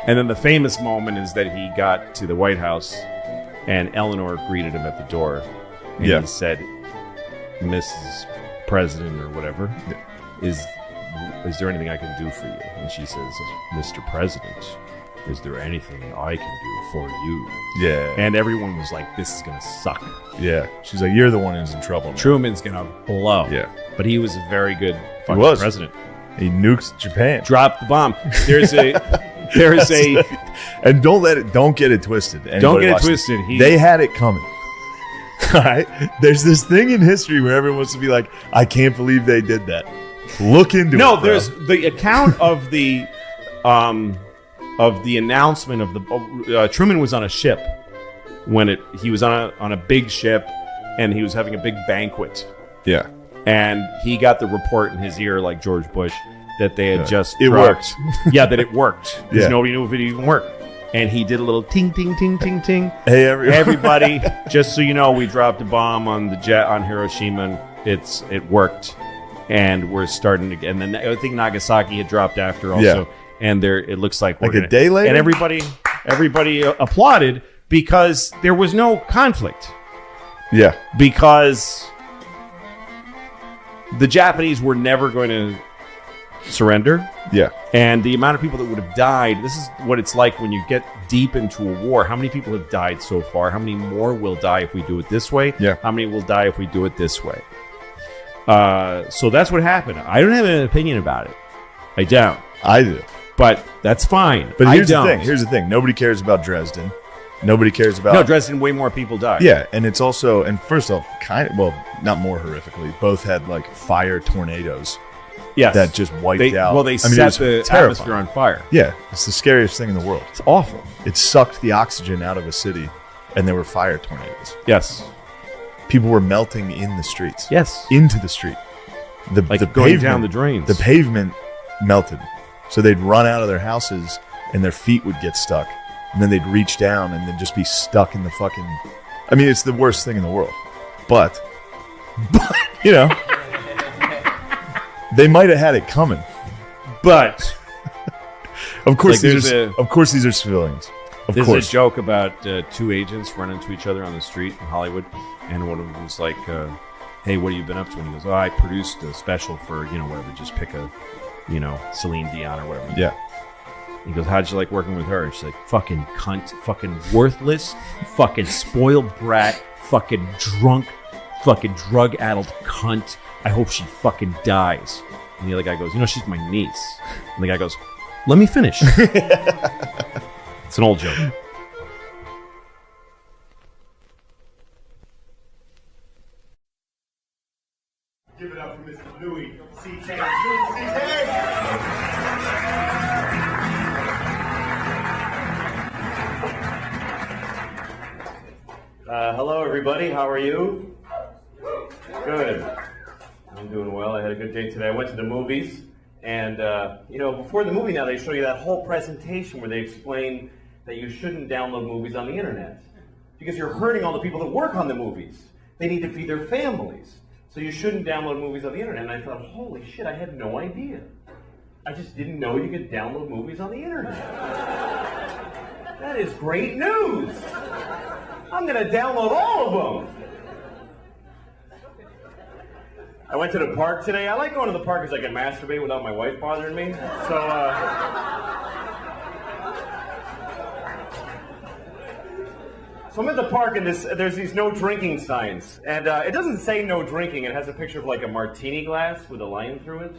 And then the famous moment is that he got to the White House and Eleanor greeted him at the door. And he said, "Mrs. President," or whatever, is there anything I can do for you? And she says, "Mr. President, is there anything I can do for you?" Yeah. And everyone was like, "This is going to suck." Yeah. She's like, "You're the one who's in trouble, man." Truman's going to blow. Yeah. But he was a very good fucking president. He nukes Japan. Dropped the bomb. There's a and don't get it twisted. Don't get it twisted. They had it coming. All right. There's this thing in history where everyone wants to be like, "I can't believe they did that." Look into it. No, there's the account of the announcement of the Truman was on a ship when he was on a big ship and he was having a big banquet. Yeah. And he got the report in his ear, like George Bush, that they had just it dropped. worked. Yeah, that it worked. Because Yeah. nobody knew if it even worked. And he did a little ting, ting, ting, ting, ting. Hey, everybody, just so you know, we dropped a bomb on the jet on Hiroshima. It worked. And we're starting to, and then I think Nagasaki had dropped after also. Yeah. And it looks like a day later. And everybody applauded because there was no conflict. Yeah. Because the Japanese were never going to surrender. Yeah. And the amount of people that would have died, this is what it's like when you get deep into a war. How many people have died so far? How many more will die if we do it this way? Yeah. How many will die if we do it this way? So that's what happened. I don't have an opinion about it. I don't. I do. But that's fine. But here's the thing. Nobody cares about Dresden. Nobody cares about... No, Dresden, way more people died. Yeah, and it's also... And first off, not more horrifically, both had, like, fire tornadoes Yes. that just wiped out. Well, they set the atmosphere on fire. Yeah, it's the scariest thing in the world. It's awful. It sucked the oxygen out of a city, and there were fire tornadoes. Yes. People were melting in the streets. Yes. Into the street. The going pavement, down the drains. The pavement melted. So they'd run out of their houses, and their feet would get stuck. And then they'd reach down and then just be stuck in the fucking... I mean, it's the worst thing in the world. But you know, they might have had it coming. But of course, like of course, these are civilians. Of There's course. a joke about two agents running into each other on the street in Hollywood, and one of them was like, "Hey, what have you been up to?" And he goes, "Oh, I produced a special for whatever. Just pick a, Celine Dion or whatever." Yeah. He goes, "How'd you like working with her?" And she's like, "Fucking cunt, fucking worthless, fucking spoiled brat, fucking drunk, fucking drug-addled cunt. I hope she fucking dies." And the other guy goes, "She's my niece." And the guy goes, "Let me finish." It's an old joke. Give it up for Mr. Louis C.K. Hello, everybody. How are you? Good. I'm doing well. I had a good day today. I went to the movies, and before the movie now, they show you that whole presentation where they explain that you shouldn't download movies on the internet because you're hurting all the people that work on the movies. They need to feed their families, so you shouldn't download movies on the internet. And I thought, holy shit, I had no idea. I just didn't know you could download movies on the internet. That is great news. I'm going to download all of them. I went to the park today. I like going to the park because I can masturbate without my wife bothering me. So I'm at the park and there's these no drinking signs. And it doesn't say no drinking. It has a picture of like a martini glass with a line through it.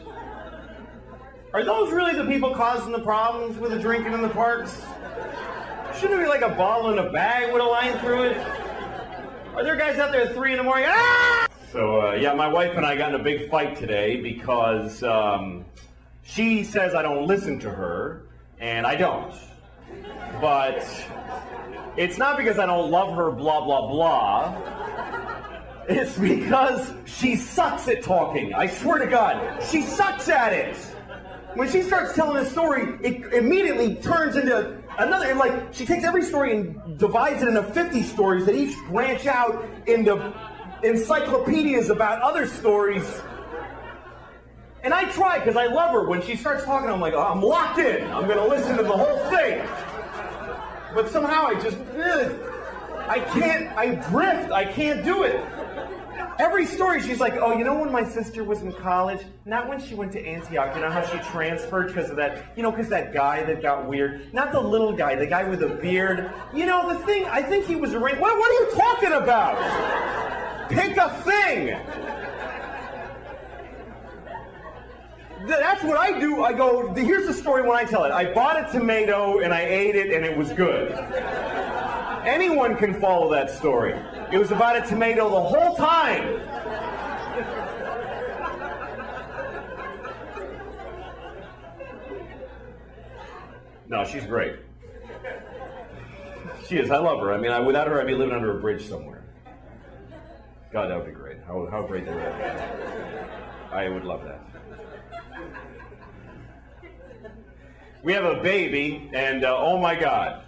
Are those really the people causing the problems with the drinking in the parks? Shouldn't it be like a bottle in a bag with a line through it? Are there guys out there at 3 in the morning? Ah! So, my wife and I got in a big fight today because she says I don't listen to her, and I don't. But it's not because I don't love her, blah, blah, blah. It's because she sucks at talking. I swear to God, she sucks at it. When she starts telling a story, it immediately turns into another, and like, she takes every story and divides it into 50 stories that each branch out into encyclopedias about other stories. And I try, because I love her. When she starts talking, I'm like, oh, I'm locked in. I'm going to listen to the whole thing. But somehow I drift. I can't do it. Every story, she's like, oh, when my sister was in college, not when she went to Antioch, how she transferred because of that, because that guy that got weird, not the little guy, the guy with the beard, the thing, I think he was arranged. What are you talking about? Pick a thing. That's what I do. I go, here's the story when I tell it. I bought a tomato and I ate it and it was good. Anyone can follow that story. It was about a tomato the whole time. No, she's great. She is. I love her. I mean, without her, I'd be living under a bridge somewhere. God, that would be great. How great that would be. I would love that. We have a baby, and oh my God.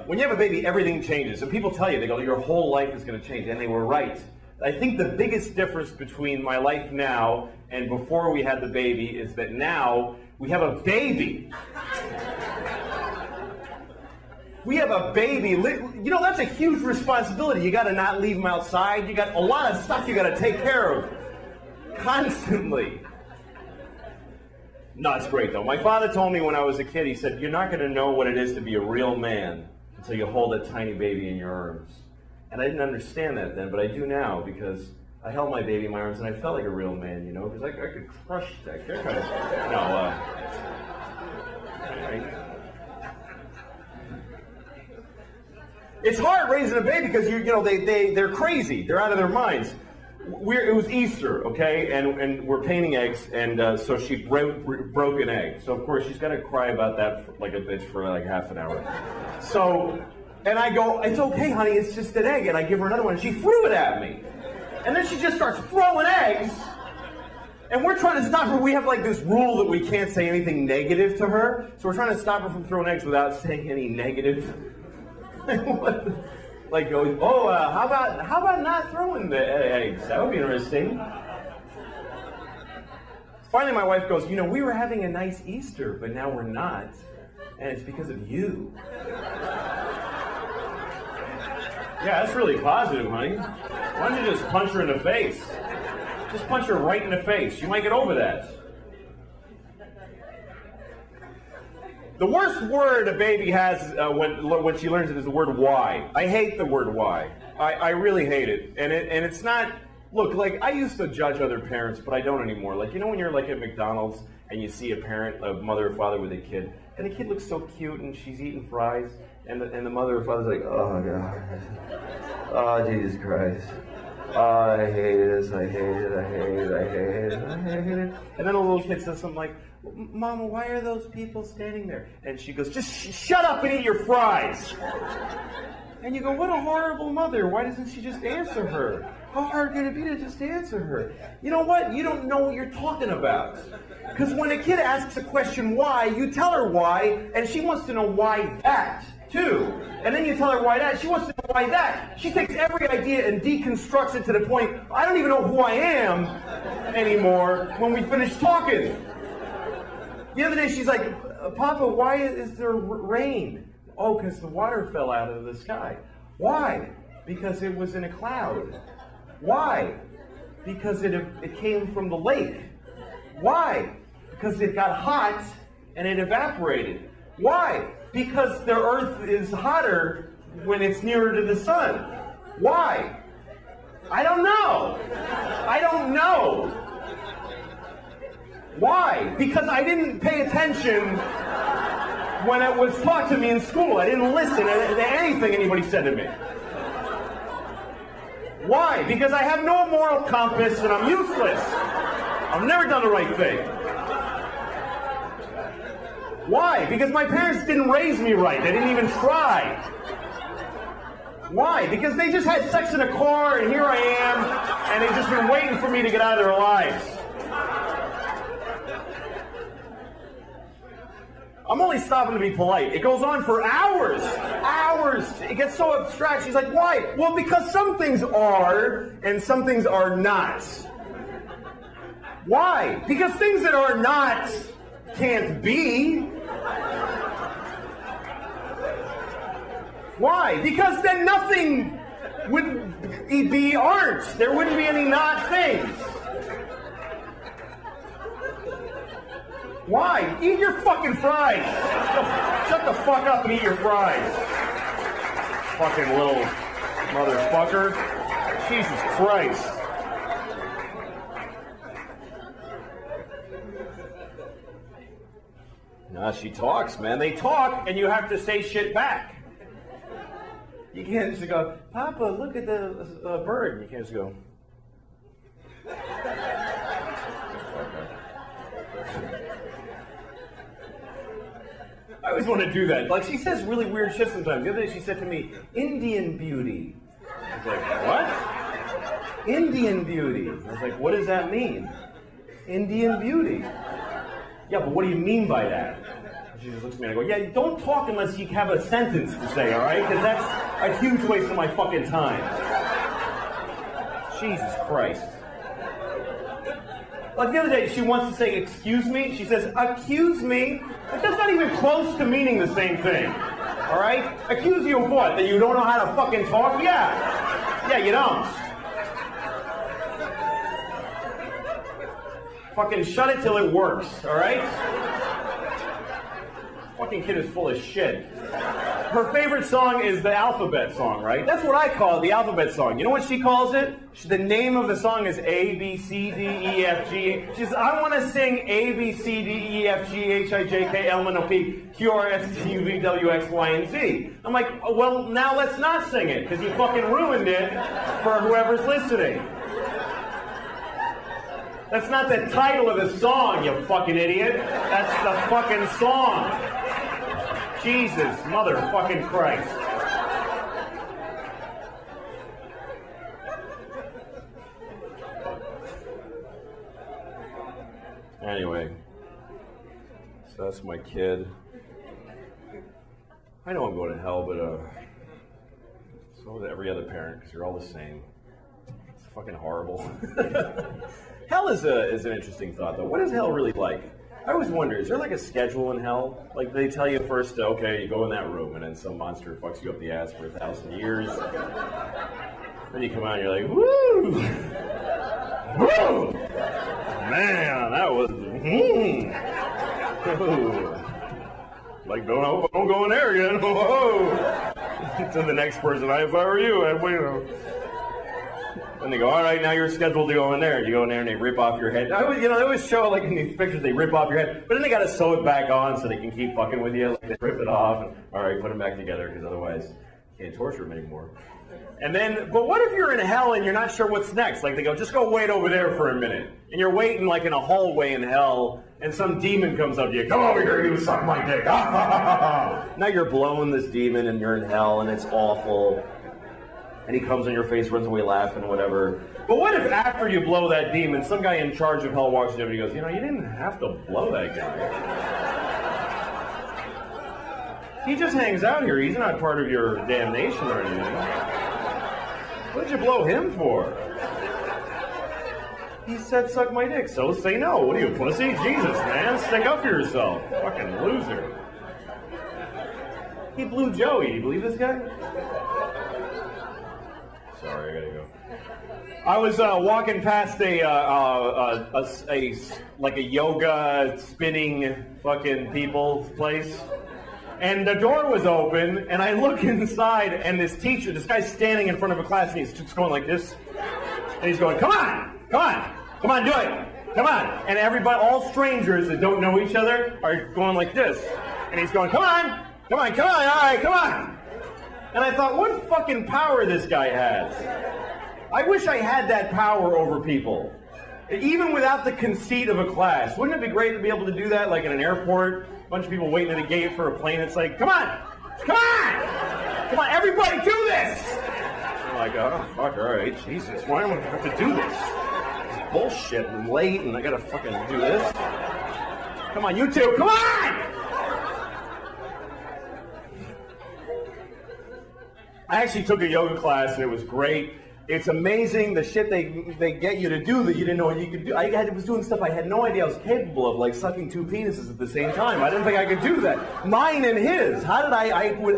When you have a baby, everything changes. And people tell you, they go, your whole life is going to change. And they were right. I think the biggest difference between my life now and before we had the baby is that now we have a baby. We have a baby. That's a huge responsibility. You got to not leave them outside. You got a lot of stuff you got to take care of constantly. No, it's great, though. My father told me when I was a kid, he said, you're not going to know what it is to be a real man until you hold that tiny baby in your arms. And I didn't understand that then, but I do now, because I held my baby in my arms and I felt like a real man, because I could crush that. Right? It's hard raising a baby because they're crazy. They're out of their minds. it was Easter, okay, and we're painting eggs, and so she broke an egg. So of course she's got to cry about that like a bitch for like half an hour. So, and I go, it's okay, honey, it's just an egg, and I give her another one, and she threw it at me, and then she just starts throwing eggs, and we're trying to stop her. We have like this rule that we can't say anything negative to her, so we're trying to stop her from throwing eggs without saying any negative. Like goes, how about not throwing the eggs? That would be interesting. Finally, my wife goes, we were having a nice Easter, but now we're not, and it's because of you. Yeah, that's really positive, honey. Why don't you just punch her in the face? Just punch her right in the face. You might get over that. The worst word a baby has when she learns it is the word why. I hate the word why. I really hate it. And it's not, look, like I used to judge other parents, but I don't anymore. Like, when you're like at McDonald's and you see a mother or father with a kid, and the kid looks so cute and she's eating fries, and the mother or father's like, oh God, oh Jesus Christ. Oh, I hate this, I hate it, I hate it, I hate it, I hate it. And then a little kid says something like, Mama, why are those people standing there? And she goes, just shut up and eat your fries. And you go, what a horrible mother. Why doesn't she just answer her? How hard can it be to just answer her? You know what? You don't know what you're talking about. Because when a kid asks a question why, you tell her why, and she wants to know why that, too. And then you tell her why that. She wants to know why that. She takes every idea and deconstructs it to the point, I don't even know who I am anymore when we finish talking. The other day she's like, Papa, why is there rain? Oh, because the water fell out of the sky. Why? Because it was in a cloud. Why? Because it came from the lake. Why? Because it got hot and it evaporated. Why? Because the earth is hotter when it's nearer to the sun. Why? I don't know. I don't know. Why? Because I didn't pay attention when it was taught to me in school. I didn't listen to anything anybody said to me. Why? Because I have no moral compass and I'm useless. I've never done the right thing. Why? Because my parents didn't raise me right. They didn't even try. Why? Because they just had sex in a car and here I am and they've just been waiting for me to get out of their lives. I'm only stopping to be polite. It goes on for hours. Hours. It gets so abstract. She's like, why? Well, because some things are and some things are not. Why? Because things that are not can't be. Why? Because then nothing would be aren't. There wouldn't be any not things. Why? Eat your fucking fries. Shut the fuck up and eat your fries. Fucking little motherfucker. Jesus Christ. Nah, she talks, man. They talk, and you have to say shit back. You can't just go, Papa, look at the bird. You can't just go. I always want to do that. Like, she says really weird shit sometimes. The other day she said to me, Indian beauty. I was like, what? Indian beauty. I was like, what does that mean? Indian beauty. Yeah, but what do you mean by that? And she just looks at me and I go, yeah, don't talk unless you have a sentence to say, all right? Because that's a huge waste of my fucking time. Jesus Christ. Like the other day, she wants to say, excuse me. She says, accuse me. That's not even close to meaning the same thing. All right? Accuse you of what? That you don't know how to fucking talk? Yeah. Yeah, you don't. Fucking shut it till it works, all right? Fucking kid is full of shit. Her favorite song is the alphabet song, right? That's what I call it, the alphabet song. You know what she calls it? The name of the song is A, B, C, D, E, F, G. She says, I want to sing A, B, C, D, E, F, G, H, I, J, K, L, M, N, O, P, Q, R, S, T, U, V, W, X, Y, and Z. I'm like, well, now let's not sing it, because you fucking ruined it for whoever's listening. That's not the title of the song, you fucking idiot. That's the fucking song. Jesus, motherfucking Christ. Anyway, so that's my kid. I know I'm going to hell, but so is every other parent, because you're all the same. It's fucking horrible. Hell is an interesting thought, though. What is hell really like? I always wonder, is there like a schedule in hell? Like they tell you first, okay, you go in that room, and then some monster fucks you up the ass for 1,000 years. Then you come out and you're like, woo! Woo! Man, that was, like, don't go in there again. Whoa! To the next person, if I were you, I'd wait. And they go, all right, now you're scheduled to go in there. You go in there and they rip off your head. They always show, like in these pictures, they rip off your head, but then they got to sew it back on so they can keep fucking with you. Like they rip it off, and all right, put them back together because otherwise you can't torture them anymore. And then, but what if you're in hell and you're not sure what's next? Like they go, just go wait over there for a minute. And you're waiting like in a hallway in hell, and some demon comes up to you. Come over here, you suck my dick. Now you're blowing this demon and you're in hell and it's awful. And he comes in your face, runs away laughing or whatever. But what if after you blow that demon, some guy in charge of hell walks up and he goes, you didn't have to blow that guy. He just hangs out here. He's not part of your damnation or anything. What did you blow him for? He said, suck my dick, so say no. What are you, pussy? Jesus, man, stick up for yourself. Fucking loser. He blew Joey. Do you believe this guy? Sorry, I gotta go. I was walking past a yoga spinning fucking people place. And the door was open, and I look inside, and this guy's standing in front of a class, and he's just going like this. And he's going, come on, do it, come on. And everybody, all strangers that don't know each other, are going like this. And he's going, come on, all right, come on. And I thought, what fucking power this guy has. I wish I had that power over people. Even without the conceit of a class. Wouldn't it be great to be able to do that, like in an airport? A bunch of people waiting at a gate for a plane. It's like, come on, everybody do this. I'm like, oh, fuck, all right, Jesus, why am I going to have to do this? It's bullshit, I'm late, and I got to fucking do this. Come on, you two, come on! I actually took a yoga class, and it was great. It's amazing the shit they get you to do that you didn't know you could do. I was doing stuff I had no idea I was capable of, like sucking two penises at the same time. I didn't think I could do that. Mine and his. How did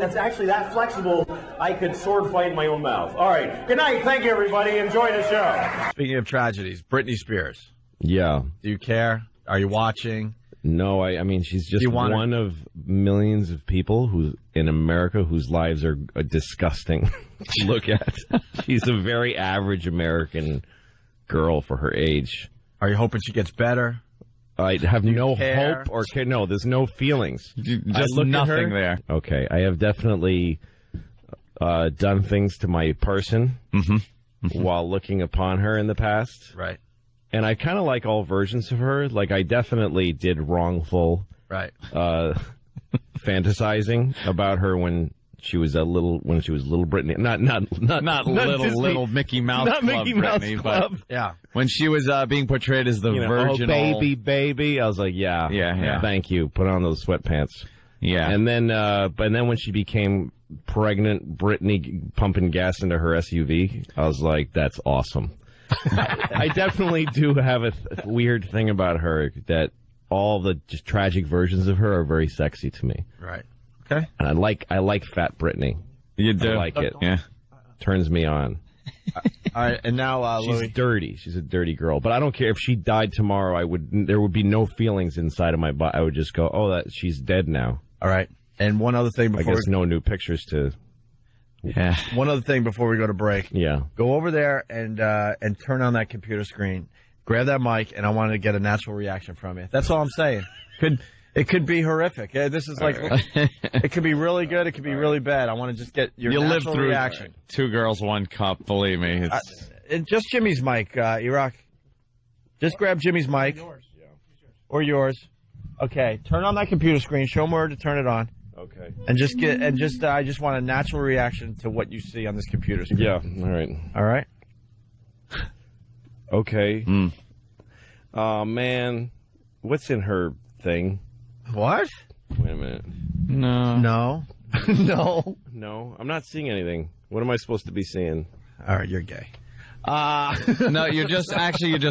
it's actually that flexible, I could sword fight in my own mouth. All right. Good night. Thank you, everybody. Enjoy the show. Speaking of tragedies, Britney Spears. Yeah. Do you care? Are you watching? No, I mean, she's just one of millions of people in America whose lives are disgusting to look at. She's a very average American girl for her age. Are you hoping she gets better? I have no hope or care. No, there's no feelings. Just nothing there. Okay, I have definitely done things to my person while looking upon her in the past. Right. And I kind of like all versions of her. Like, I definitely did wrongful fantasizing about her when she was little Britney. Not little Mickey Mouse not Club Mickey Mouse Britney, Club. But yeah, when she was being portrayed as the virginal baby. I was like, yeah. Thank you. Put on those sweatpants. Yeah. And then when she became pregnant, Britney pumping gas into her SUV, I was like, that's awesome. I definitely do have a weird thing about her that all the just tragic versions of her are very sexy to me. Right. Okay. And I like fat Britney. You do? I like it. Yeah. Turns me on. All right, and now she's Louis. dirty. She's a dirty girl. But I don't care if she died tomorrow. There would be no feelings inside of my body. I would just go, oh, she's dead now. All right. And one other thing before I guess no new pictures to. Yeah. One other thing before we go to break. Yeah. Go over there and turn on that computer screen. Grab that mic, and I want to get a natural reaction from you. That's all I'm saying. It could be horrific. This is like it could be really good. It could be really bad. I want to just get your natural reaction. 2 girls, 1 cup. Believe me. And just Jimmy's mic, Iraq. Just grab Jimmy's mic. Or yours. Okay, turn on that computer screen. Show them where to turn it on. Okay. And I just want a natural reaction to what you see on this computer screen. Yeah. All right. All right. Okay. Oh man, what's in her thing? What? Wait a minute. No. No. No, I'm not seeing anything. What am I supposed to be seeing? All right, you're gay. No, you're just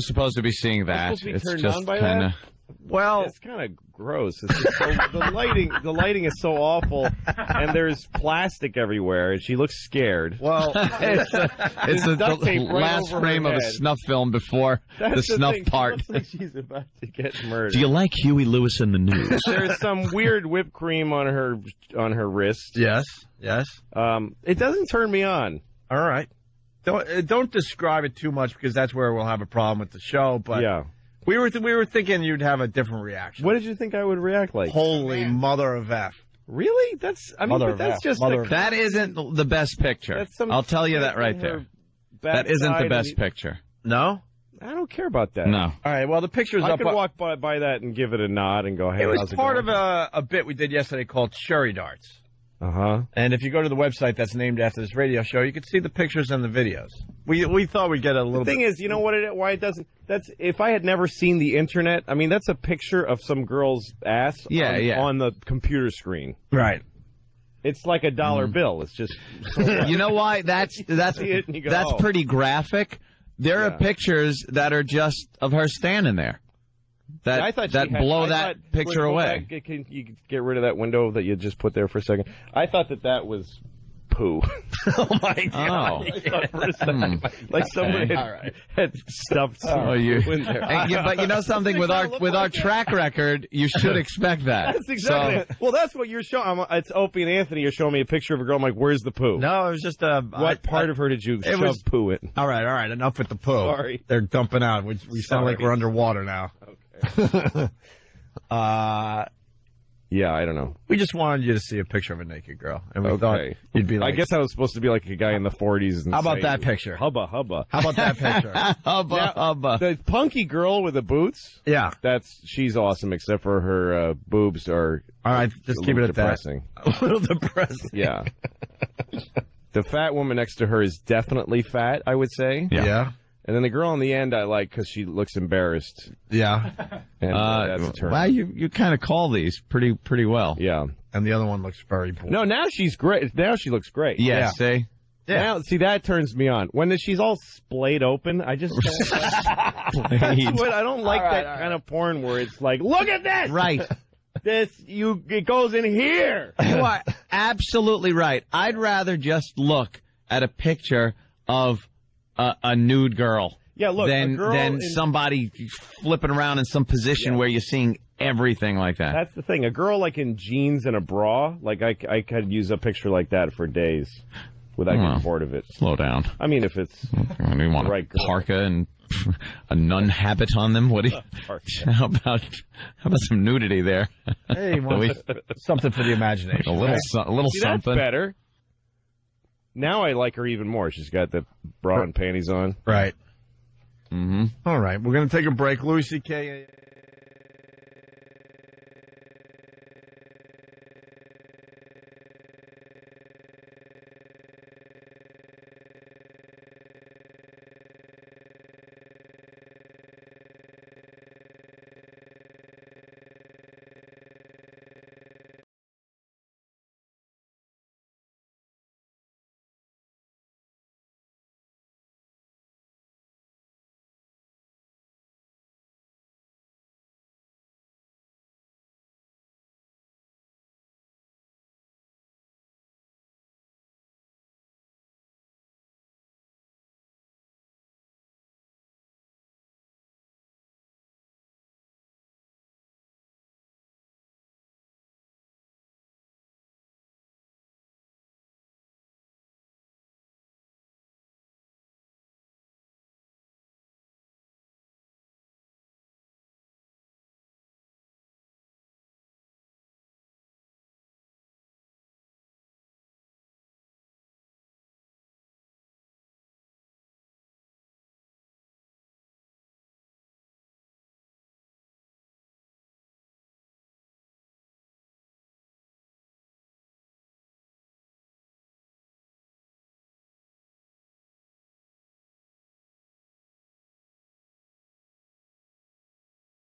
supposed to be seeing that. Supposed to be It's turned just on by kinda... that? Well, it's kind of gross. It's just so, the lighting is so awful, and there's plastic everywhere, and she looks scared. Well, it's the last frame of a snuff film before the snuff part. It looks like she's about to get murdered. Do you like Huey Lewis in the news? There's some weird whipped cream on her wrist. Yes. It doesn't turn me on. All right. Don't describe it too much because that's where we'll have a problem with the show. But yeah. We were thinking you'd have a different reaction. What did you think I would react like? Holy mother of F. Really? That isn't the best picture. I'll tell you that right there. That isn't the best picture. No? I don't care about that. No. All right, well, the picture's I up. could walk by that and give it a nod and go, hey, it was how's it part going? of a bit we did yesterday called Cherry Darts. Uh-huh. And if you go to the website that's named after this radio show, you can see the pictures and the videos. We thought we'd get a little The thing is, you know why it doesn't? That's if I had never seen the internet, I mean, that's a picture of some girl's ass on the computer screen. Right. It's like a dollar bill. It's just... You know why? That's pretty graphic. There are pictures that are just of her standing there. That blow that picture away. Can you get rid of that window that you just put there for a second? I thought that was poo. Oh my God! I thought for a second, like somebody had stuffed some poo in there. But you know something, with our track record, you should expect that. That's exactly it. Well, that's what you're showing. It's Opie and Anthony. You're showing me a picture of a girl. I'm like, where's the poo? No, it was just what part of her did you shove poo in? All right. Enough with the poo. Sorry. They're dumping out. We sound like we're underwater now. Okay. Yeah, I don't know. We just wanted you to see a picture of a naked girl, and we thought you'd be like. I guess I was supposed to be like a guy in the 40s. And how about that picture? Hubba. How about that picture? Hubba. The punky girl with the boots. Yeah, she's awesome, except for her boobs are. All right, just keep it at depressing. That. A little depressing. Yeah. The fat woman next to her is definitely fat, I would say. Yeah. And then the girl on the end, I like because she looks embarrassed. Yeah. And that's a turn. Wow, you kind of call these pretty well. Yeah. And the other one looks very boring. No, now she's great. Now she looks great. Yeah. See? Yeah. Now, see, that turns me on. When she's all splayed open, I just don't I don't like that kind of porn where it's like, look at this! Right. It goes in here. You are absolutely right. I'd rather just look at a picture of a nude girl. Yeah, look, than somebody flipping around in some position where you're seeing everything like that. That's the thing. A girl like in jeans and a bra, like I could use a picture like that for days without getting bored of it. Slow down. I mean, if it's you want a parka and a nun habit on them. What do you? How about some nudity there? Hey, something for the imagination. A little See, something. That's better. Now I like her even more. She's got the bra and panties on. Right. Mm-hmm. All right. We're going to take a break. Louis C.K.